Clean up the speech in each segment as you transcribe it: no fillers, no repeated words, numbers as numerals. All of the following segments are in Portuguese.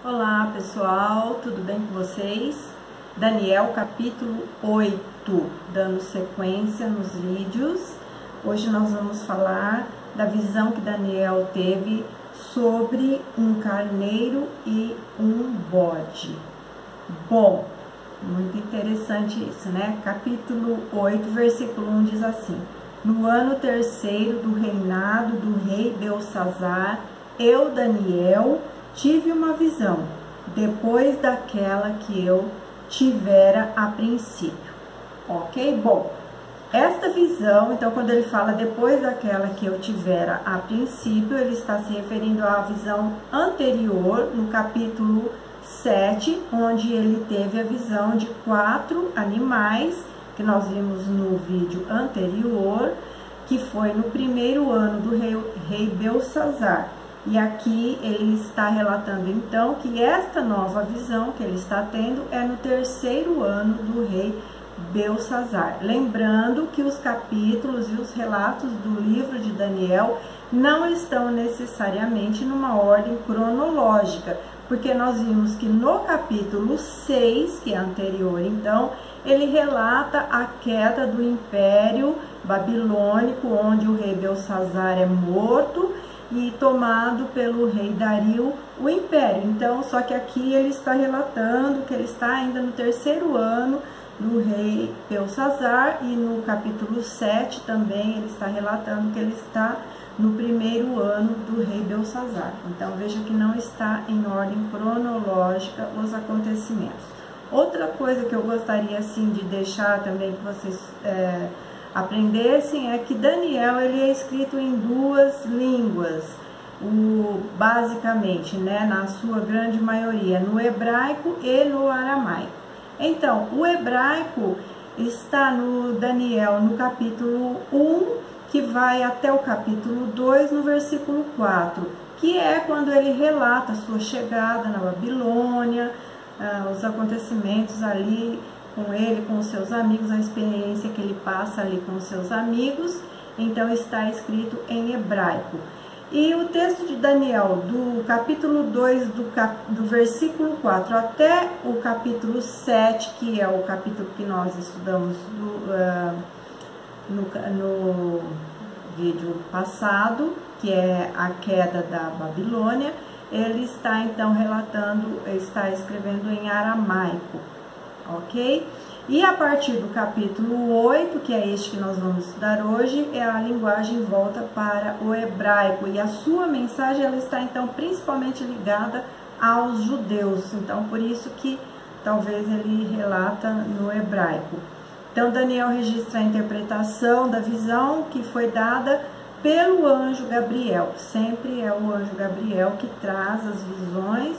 Olá pessoal, tudo bem com vocês? Daniel capítulo 8, dando sequência nos vídeos. Hoje nós vamos falar da visão que Daniel teve sobre um carneiro e um bode. Bom, muito interessante isso, né? Capítulo 8, versículo 1 diz assim: No ano terceiro do reinado do rei Belsazar, eu, Daniel, tive uma visão, depois daquela que eu tivera a princípio. Ok? Bom, esta visão, então, quando ele fala depois daquela que eu tivera a princípio, ele está se referindo à visão anterior, no capítulo 7, onde ele teve a visão de 4 animais, que nós vimos no vídeo anterior, que foi no primeiro ano do rei Belsazar. E aqui ele está relatando então que esta nova visão que ele está tendo é no terceiro ano do rei Belsazar. Lembrando que os capítulos e os relatos do livro de Daniel não estão necessariamente numa ordem cronológica, porque nós vimos que no capítulo 6, que é anterior, então, ele relata a queda do Império Babilônico, onde o rei Belsazar é morto e tomado pelo rei Dario o império. Então, só que aqui ele está relatando que ele está ainda no terceiro ano do rei Belsazar, e no capítulo 7 também ele está relatando que ele está no primeiro ano do rei Belsazar. Então, veja que não está em ordem cronológica os acontecimentos. Outra coisa que eu gostaria assim de deixar também que vocês aprendessem é que Daniel ele é escrito em duas línguas, basicamente, né, na sua grande maioria, no hebraico e no aramaico. Então, o hebraico está no Daniel, no capítulo 1, que vai até o capítulo 2, no versículo 4, que é quando ele relata a sua chegada na Babilônia, os acontecimentos ali com ele, com os seus amigos, a experiência que ele passa ali com os seus amigos. Então está escrito em hebraico. E o texto de Daniel, do capítulo 2, do versículo 4 até o capítulo 7, que é o capítulo que nós estudamos no vídeo passado, que é a queda da Babilônia, ele está então está escrevendo em aramaico, ok? E a partir do capítulo 8, que é este que nós vamos estudar hoje, a linguagem volta para o hebraico, e a sua mensagem ela está então principalmente ligada aos judeus, então por isso que talvez ele relata no hebraico. Então Daniel registra a interpretação da visão que foi dada pelo anjo Gabriel. Sempre é o anjo Gabriel que traz as visões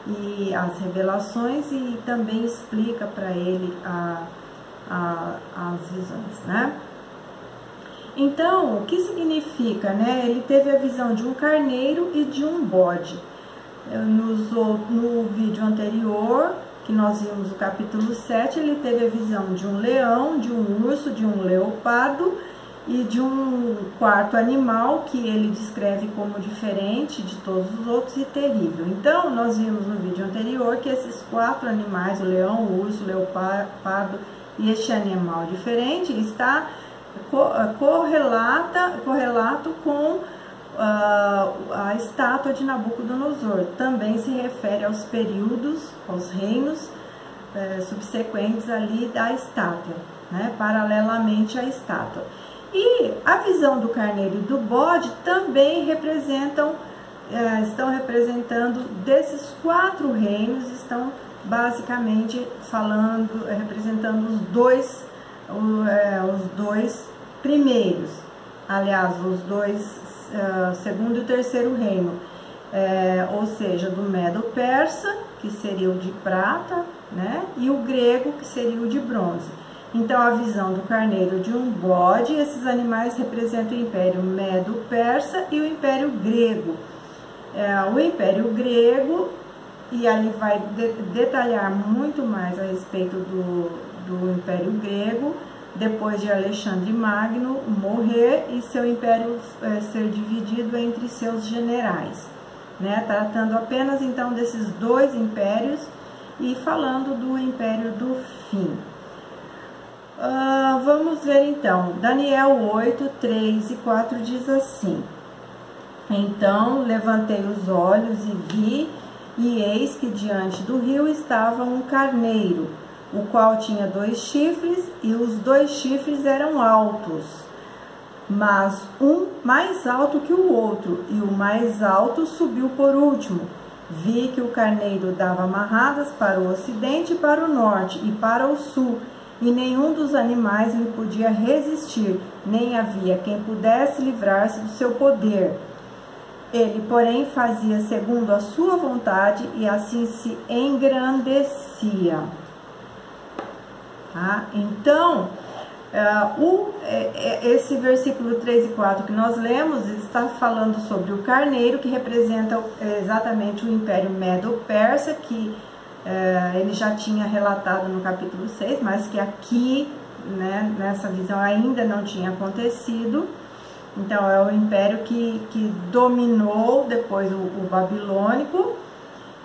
e as revelações e também explica para ele as visões, né? Então, o que significa, né? Ele teve a visão de um carneiro e de um bode. No vídeo anterior, que nós vimos o capítulo 7, ele teve a visão de um leão, de um urso, de um leopardo e de um quarto animal que ele descreve como diferente de todos os outros e terrível. Então, nós vimos no vídeo anterior que esses 4 animais, o leão, o urso, o leopardo e este animal diferente, está correlato com a estátua de Nabucodonosor. Também se refere aos períodos, aos reinos subsequentes ali da estátua, né, paralelamente à estátua. E a visão do carneiro e do bode também estão representando desses 4 reinos, estão basicamente representando os dois primeiros, aliás, os dois, segundo e o terceiro reino, ou seja, do Medo-Persa, que seria o de prata, né, e o grego, que seria o de bronze. Então, a visão do carneiro de um bode, esses animais representam o Império Medo-Persa e o Império Grego. O Império Grego, e ali vai detalhar muito mais a respeito do Império Grego, depois de Alexandre Magno morrer e seu império ser dividido entre seus generais. né? Tratando apenas então desses dois impérios e falando do império do fim. Vamos ver então, Daniel 8, 3 e 4 diz assim: então levantei os olhos e vi, e eis que diante do rio estava um carneiro, o qual tinha 2 chifres, e os 2 chifres eram altos, mas um mais alto que o outro, e o mais alto subiu por último. Vi que o carneiro dava amarradas para o ocidente, para o norte e para o sul, e nenhum dos animais lhe podia resistir, nem havia quem pudesse livrar-se do seu poder. Ele, porém, fazia segundo a sua vontade e assim se engrandecia. Tá? Então, esse versículo 3 e 4 que nós lemos está falando sobre o carneiro, que representa exatamente o Império Medo-Persa, que ele já tinha relatado no capítulo 6, mas que aqui, né, nessa visão ainda não tinha acontecido. Então, é o império que dominou depois o babilônico,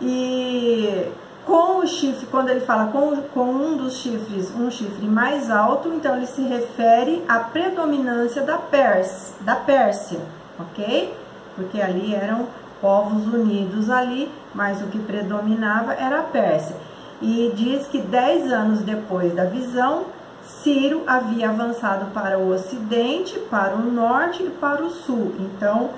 e com o chifre, quando ele fala com um dos chifres, um chifre mais alto, então ele se refere à predominância da Pérsia, ok? Porque ali eram povos unidos ali, mas o que predominava era a Pérsia. E diz que 10 anos depois da visão, Ciro havia avançado para o ocidente, para o norte e para o sul. Então,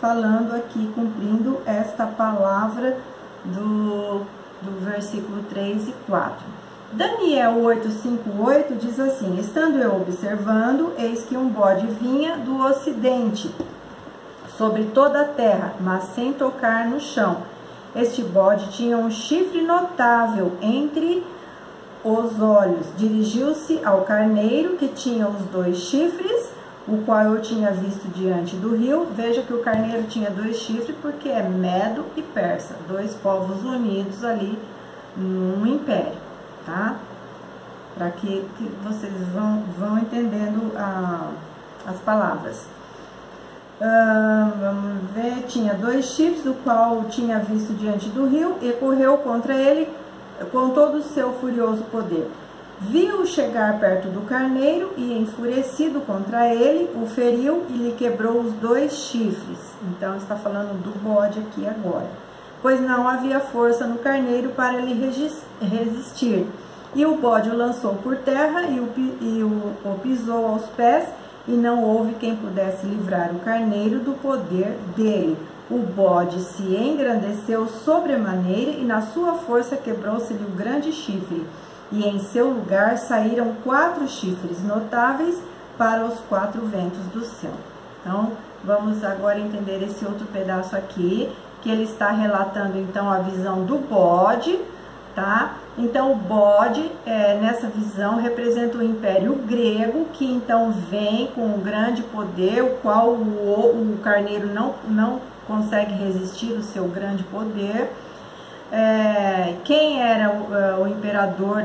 falando aqui, cumprindo esta palavra do versículo 3 e 4. Daniel 8:5-8 diz assim: estando eu observando, eis que um bode vinha do ocidente, sobre toda a terra, mas sem tocar no chão. Este bode tinha um chifre notável entre os olhos. Dirigiu-se ao carneiro, que tinha os 2 chifres, o qual eu tinha visto diante do rio. Veja que o carneiro tinha 2 chifres, porque é Medo e Persa, 2 povos unidos ali num império, tá? Para que vocês vão entendendo as palavras. Vamos ver, tinha 2 chifres, o qual tinha visto diante do rio, e correu contra ele com todo o seu furioso poder. Viu chegar perto do carneiro e, enfurecido contra ele, o feriu e lhe quebrou os 2 chifres. Então, está falando do bode aqui agora. Pois não havia força no carneiro para lhe resistir. E o bode o lançou por terra e o pisou aos pés, e não houve quem pudesse livrar o carneiro do poder dele. O bode se engrandeceu sobremaneira, e na sua força quebrou-se-lhe o grande chifre, e em seu lugar saíram 4 chifres notáveis para os 4 ventos do céu. Então, vamos agora entender esse outro pedaço aqui, que ele está relatando então a visão do bode, tá? Então, o bode, nessa visão, representa o Império Grego, que então vem com um grande poder, o qual o carneiro não consegue resistir o seu grande poder. Quem era o imperador,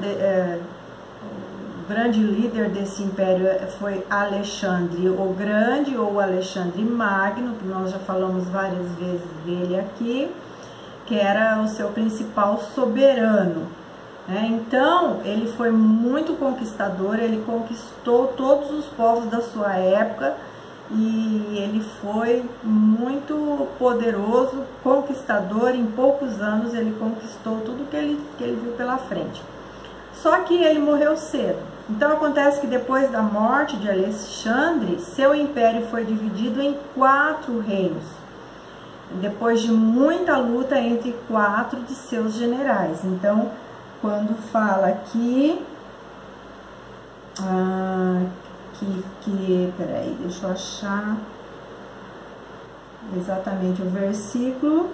o grande líder desse império foi Alexandre o Grande, ou Alexandre Magno, que nós já falamos várias vezes dele aqui, que era o seu principal soberano. Então, ele foi muito conquistador, ele conquistou todos os povos da sua época, e ele foi muito poderoso, conquistador. Em poucos anos ele conquistou tudo que ele viu pela frente. Só que ele morreu cedo. Então acontece que depois da morte de Alexandre, seu império foi dividido em 4 reinos, depois de muita luta entre 4 de seus generais. Então, quando fala aqui peraí, deixa eu achar exatamente o versículo.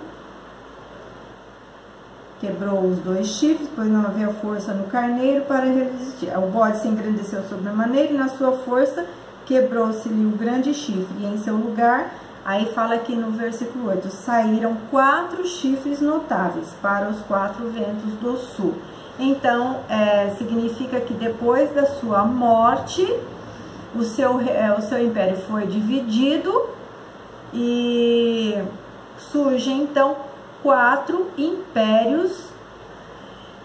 Quebrou os 2 chifres, pois não havia força no carneiro para resistir. O bode se engrandeceu sobremaneira, e na sua força quebrou-se-lhe o grande chifre, e em seu lugar, aí fala aqui no versículo 8, saíram 4 chifres notáveis para os 4 ventos do sul. Então, significa que depois da sua morte, o seu império foi dividido, e surgem então 4 impérios,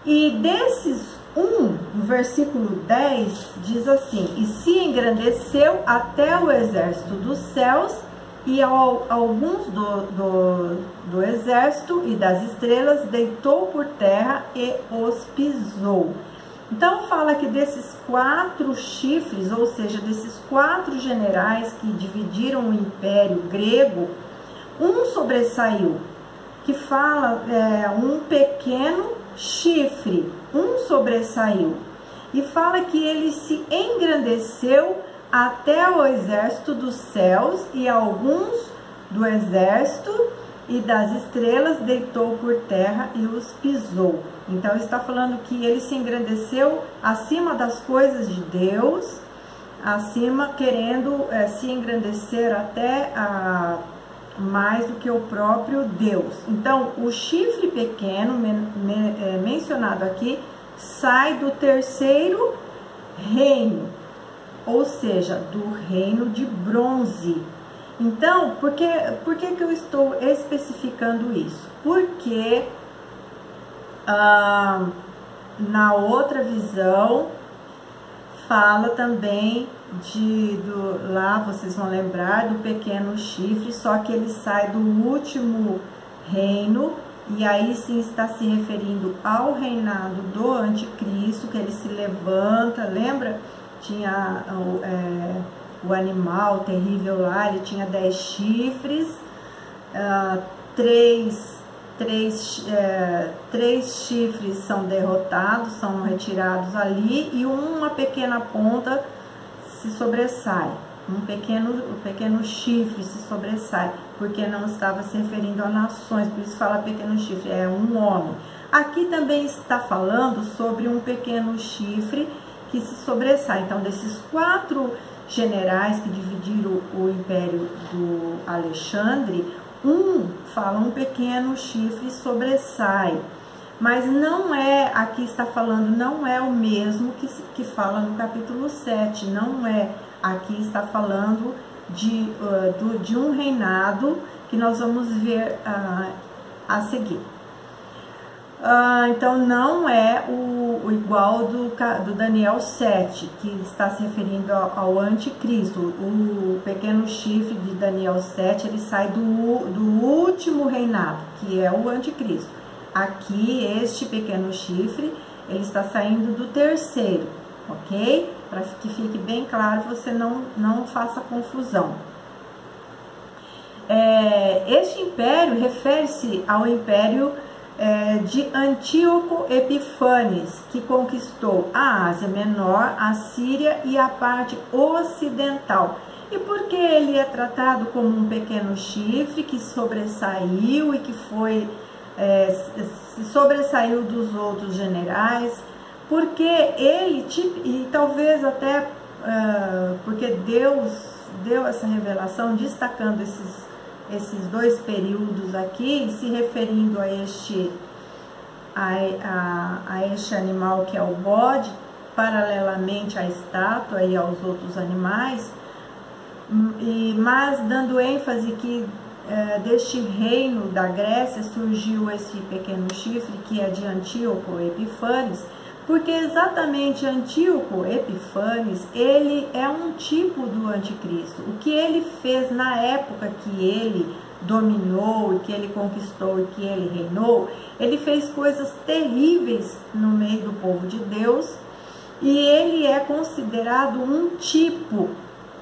e desses no versículo 10 diz assim: e se engrandeceu até o exército dos céus, e alguns do exército e das estrelas deitou por terra e os pisou. Então fala que desses 4 chifres, ou seja, desses 4 generais que dividiram o império grego, um sobressaiu, que fala um pequeno chifre, um sobressaiu, e fala que ele se engrandeceu até o exército dos céus, e alguns do exército e das estrelas deitou por terra e os pisou. Então está falando que ele se engrandeceu acima das coisas de Deus, acima, querendo se engrandecer até mais do que o próprio Deus. Então o chifre pequeno mencionado aqui sai do terceiro reino, ou seja, do reino de bronze. Então, por que eu estou especificando isso? Porque na outra visão fala também lá vocês vão lembrar do pequeno chifre, só que ele sai do último reino, e aí sim está se referindo ao reinado do anticristo, que ele se levanta, lembra? Tinha o animal terrível lá, ele tinha 10 chifres, 3 chifres são derrotados, são retirados ali, e uma pequena ponta se sobressai, o pequeno chifre se sobressai, porque não estava se referindo a nações, por isso fala pequeno chifre, é um homem. Aqui também está falando sobre um pequeno chifre que se sobressai. Então, desses 4 generais que dividiram o império do Alexandre, fala um pequeno chifre sobressai, mas não é, aqui está falando, não é o mesmo que fala no capítulo 7, não é, aqui está falando de um reinado que nós vamos ver a seguir. Então não é o igual do Daniel 7, que está se referindo ao anticristo. O pequeno chifre de Daniel 7, ele sai do último reinado, que é o anticristo. Aqui, este pequeno chifre, ele está saindo do terceiro, ok? Para que fique bem claro, você não faça confusão. Este império refere-se ao império de Antíoco Epifanes, que conquistou a Ásia Menor, a Síria e a parte ocidental. E por que ele é tratado como um pequeno chifre que sobressaiu e que se sobressaiu dos outros generais? Porque ele, e talvez até porque Deus deu essa revelação destacando esses 2 períodos aqui, se referindo a este animal que é o bode, paralelamente à estátua e aos outros animais, mas dando ênfase que deste reino da Grécia surgiu esse pequeno chifre, que é de Antíoco Epifanes, porque exatamente Antíoco Epifanes, ele é um tipo do anticristo. O que ele fez na época que ele dominou, e que ele conquistou, e que ele reinou, ele fez coisas terríveis no meio do povo de Deus, e ele é considerado um tipo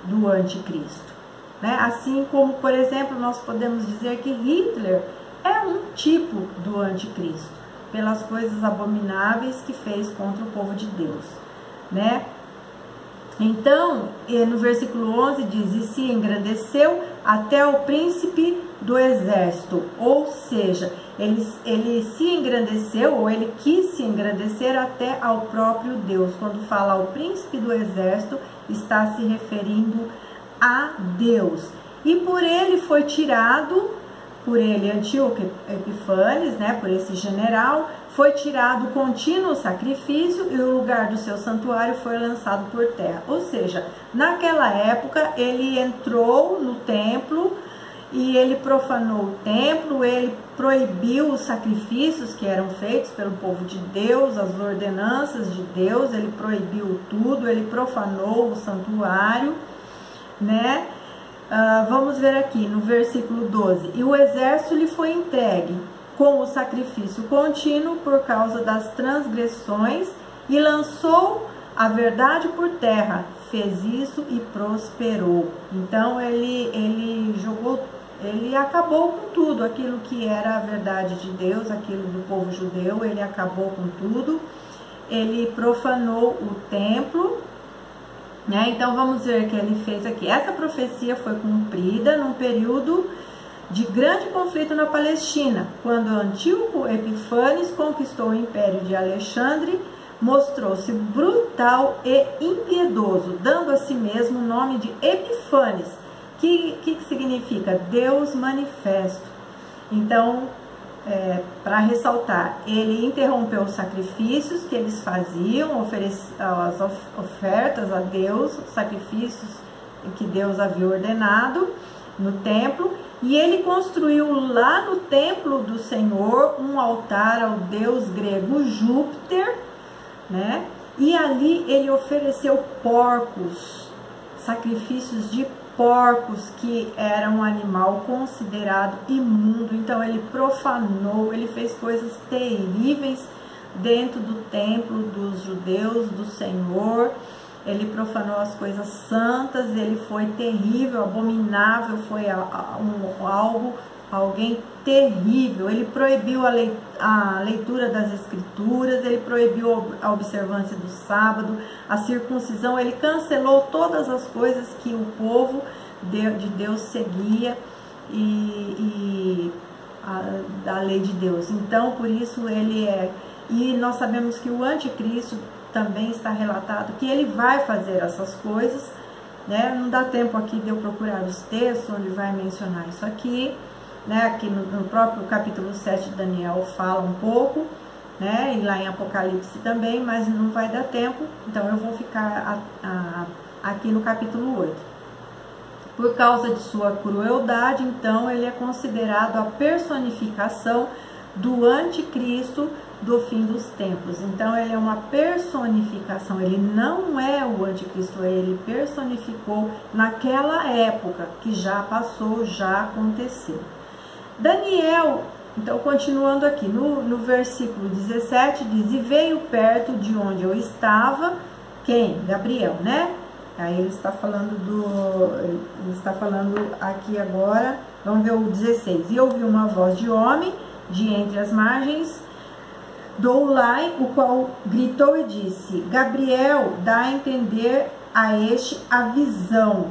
do anticristo, né? Assim como, por exemplo, nós podemos dizer que Hitler é um tipo do anticristo, pelas coisas abomináveis que fez contra o povo de Deus, né? Então, no versículo 11 diz: e se engrandeceu até o príncipe do exército, ou seja, ele se engrandeceu, ou ele quis se engrandecer até ao próprio Deus. Quando fala o príncipe do exército, está se referindo a Deus. E por ele foi tirado, por ele Antíoco Epifanes, né, por esse general, foi tirado o contínuo sacrifício, e o lugar do seu santuário foi lançado por terra. Ou seja, naquela época ele entrou no templo e ele profanou o templo, ele proibiu os sacrifícios que eram feitos pelo povo de Deus, as ordenanças de Deus, ele proibiu tudo, ele profanou o santuário, né? Vamos ver aqui no versículo 12: e o exército lhe foi entregue com o sacrifício contínuo por causa das transgressões, e lançou a verdade por terra, fez isso e prosperou. Então ele acabou com tudo, aquilo que era a verdade de Deus, aquilo do povo judeu, ele acabou com tudo, ele profanou o templo, né? Então vamos ver o que ele fez aqui. Essa profecia foi cumprida num período de grande conflito na Palestina, quando Antíoco Epifanes conquistou o império de Alexandre, mostrou-se brutal e impiedoso, dando a si mesmo o nome de Epifanes, que significa Deus manifesto. Então, para ressaltar, ele interrompeu os sacrifícios que eles faziam, as ofertas a Deus, sacrifícios que Deus havia ordenado no templo, e ele construiu lá no templo do Senhor um altar ao deus grego Júpiter, né? E ali ele ofereceu porcos, sacrifícios de porcos, que era um animal considerado imundo. Então ele profanou, ele fez coisas terríveis dentro do templo dos judeus, do Senhor. Ele profanou as coisas santas, ele foi terrível, abominável, foi alguém terrível. Ele proibiu a leitura das escrituras, ele proibiu a observância do sábado, a circuncisão, ele cancelou todas as coisas que o povo de Deus seguia da lei de Deus. Então, por isso e nós sabemos que o anticristo também está relatado que ele vai fazer essas coisas, né? Não dá tempo aqui de eu procurar os textos onde vai mencionar isso aqui, né? Aqui no próprio capítulo 7 de Daniel fala um pouco, né? E lá em Apocalipse também, mas não vai dar tempo, então eu vou ficar aqui no capítulo 8. Por causa de sua crueldade, então, ele é considerado a personificação do anticristo do fim dos tempos. Então ele é uma personificação, ele não é o anticristo, ele personificou naquela época que já passou, já aconteceu. Daniel, então continuando aqui, no versículo 17 diz: e veio perto de onde eu estava, quem? Gabriel, né? Aí ele está falando aqui agora, vamos ver o 16. E ouvi uma voz de homem de entre as margens do Ulai, o qual gritou e disse: Gabriel, dá a entender a este a visão.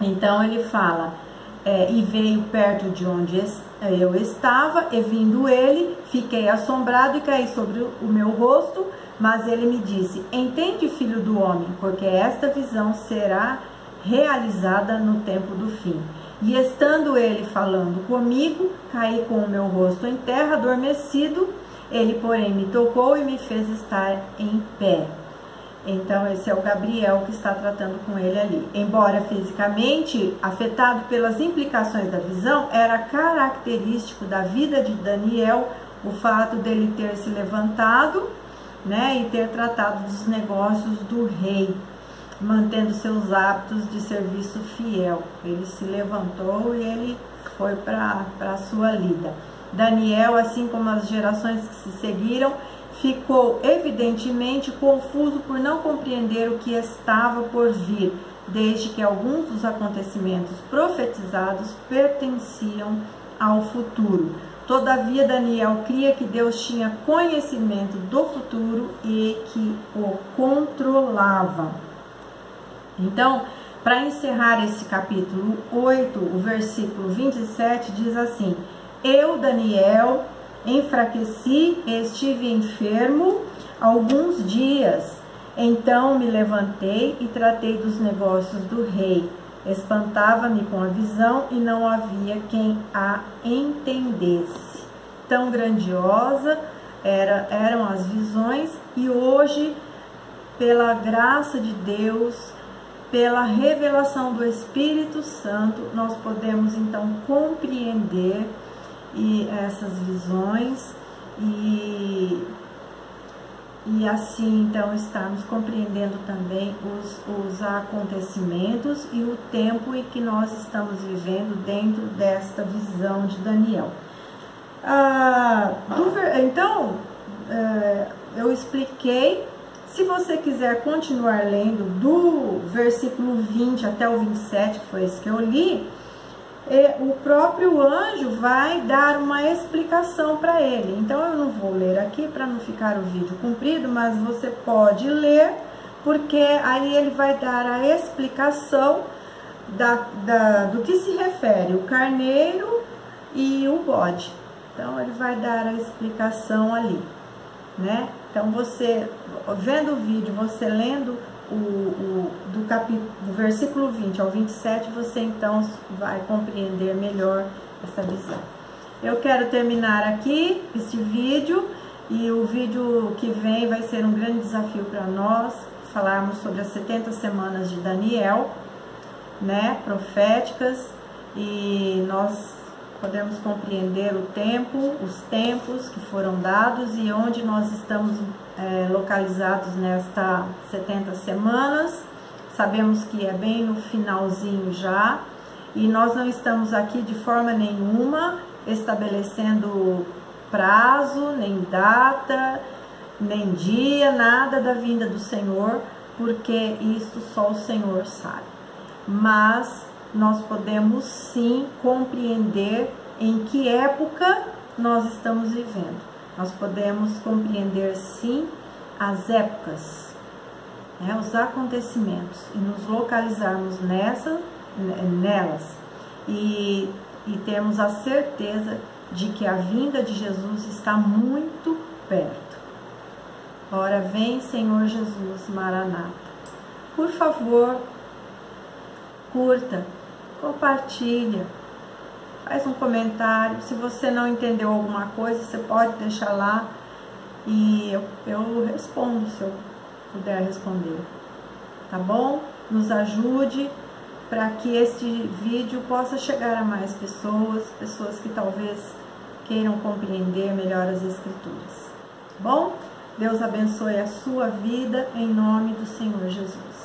Então ele fala, e veio perto de onde eu estava, e vindo ele, fiquei assombrado e caí sobre o meu rosto, mas ele me disse: entende, filho do homem, porque esta visão será realizada no tempo do fim. E estando ele falando comigo, caí com o meu rosto em terra, adormecido. Ele, porém, me tocou e me fez estar em pé. Então, esse é o Gabriel que está tratando com ele ali. Embora fisicamente afetado pelas implicações da visão, era característico da vida de Daniel o fato dele ter se levantado, né, e ter tratado dos negócios do rei, mantendo seus hábitos de serviço fiel. Ele se levantou e ele foi para a sua lida. Daniel, assim como as gerações que se seguiram, ficou evidentemente confuso por não compreender o que estava por vir, desde que alguns dos acontecimentos profetizados pertenciam ao futuro. Todavia, Daniel cria que Deus tinha conhecimento do futuro e que o controlava. Então, para encerrar esse capítulo 8, o versículo 27 diz assim: eu, Daniel, enfraqueci e estive enfermo alguns dias. Então me levantei e tratei dos negócios do rei. Espantava-me com a visão e não havia quem a entendesse. Tão grandiosa eram as visões, e hoje, pela graça de Deus, pela revelação do Espírito Santo, nós podemos então compreender essas visões e assim então estarmos compreendendo também os acontecimentos e o tempo em que nós estamos vivendo dentro desta visão de Daniel. Então, eu expliquei. Se você quiser continuar lendo do versículo 20 até o 27, que foi esse que eu li, o próprio anjo vai dar uma explicação para ele. Então eu não vou ler aqui para não ficar o vídeo comprido, mas você pode ler, porque aí ele vai dar a explicação do que se refere o carneiro e o bode. Então ele vai dar a explicação ali, né? Então você, vendo o vídeo, você lendo do versículo 20 ao 27, você então vai compreender melhor essa visão. Eu quero terminar aqui este vídeo, e o vídeo que vem vai ser um grande desafio para nós, falarmos sobre as 70 semanas de Daniel, né, proféticas, e nós podemos compreender o tempo, os tempos que foram dados e onde nós estamos localizados nesta 70 semanas. Sabemos que é bem no finalzinho já, e nós não estamos aqui de forma nenhuma estabelecendo prazo, nem data, nem dia, nada da vinda do Senhor, porque isso só o Senhor sabe. Mas nós podemos sim compreender em que época nós estamos vivendo. Nós podemos compreender sim as épocas, né, os acontecimentos, e nos localizarmos nelas e termos a certeza de que a vinda de Jesus está muito perto. Ora vem, Senhor Jesus, Maranata. Por favor, curta, compartilha, faz um comentário. Se você não entendeu alguma coisa, você pode deixar lá e eu respondo, se eu puder responder, tá bom? Nos ajude para que este vídeo possa chegar a mais pessoas que talvez queiram compreender melhor as Escrituras, tá bom? Deus abençoe a sua vida em nome do Senhor Jesus.